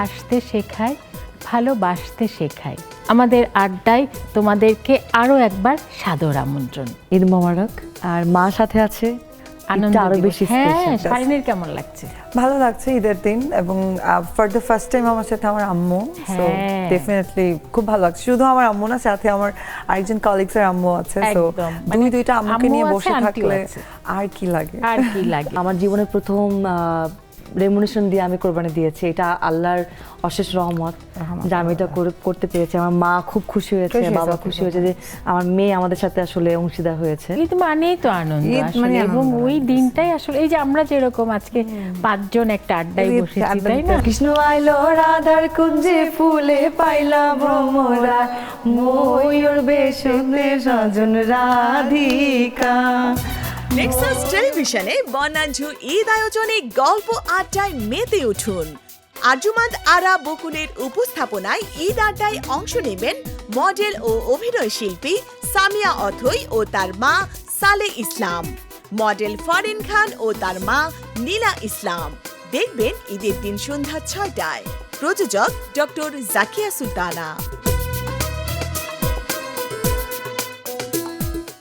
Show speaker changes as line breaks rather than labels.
হাসতে শেখায়, ভালোবাসতে শেখায়। আমাদের আড্ডায় তোমাদেরকে আরও একবার সাদর আমন্ত্রণ।
ঈদ মোবারক। আর মা সাথে আছে,
আনন্দ
আরো
দিবস।
বেশি
হ্যাঁ,
স্পেশাল।
শারিনের কেমন লাগছে?
ভালো লাগছে ঈদের দিন, এবং ফর দ্য ফার্স্ট টাইম আমার সাথে আমার আম্মু, সো
হ্যাঁ।
ডেফিনেটলি খুব ভালো লাগছে। শুধু আমার আম্মু না, সাথে আমার আরেকজন কলিগস এর আম্মু আছে, সো
একদম, মানে
দুইটা আম্মুকে নিয়ে
আম্মু আছে,
বসে
আন্টিও
থাকলে
আছে।
আর কি লাগে।
আর কি লাগে?
আমার জীবনের প্রথম রেমুনেশন দিয়ে আমি কোরবানি দিয়েছি, এটা আল্লাহর অশেষ রহমত যে আমি এটা করতে পেরেছি। আমার মা খুব খুশি হয়েছে, বাবা খুশি হয়েছে যে আমার মেয়ে আমাদের সাথে আসলে অংশীদার হয়েছে।
ঈদ মানেই তো আনন্দ
ঈদ
আসলে,
মানে
এবং
আনন্দ।
ওই দিনটাই আসলে এই যে আমরা যেরকম আজকে 5 জন একটা আড্ডায়
ঈদ
বসেছি,
আড্ডা
তাই
দিতে।
না?
কৃষ্ণ আইলো রাধার কুঞ্জে ফুলে পাইলা ভ্রমরা, ময়ূর বেশে সজন রাধিকা।
নেক্সাস টেলিভিশনে বর্ণাঢ্য ঈদ আয়োজনে গল্প আড্ডায় মেতে উঠুন। আরজুমান্দ আরা বকুলের উপস্থাপনায় ঈদ আড্ডায় অংশ নেবেন মডেল ও অভিনয় শিল্পী সামিয়া অথই ও তার মা সালে ইসলাম, মডেল ফরিন খান ও তার মা নীলা ইসলাম। দেখবেন ঈদের দিন সন্ধ্যা 6টায়। প্রযোজক ডক্টর জাকিয়া সুলতানা।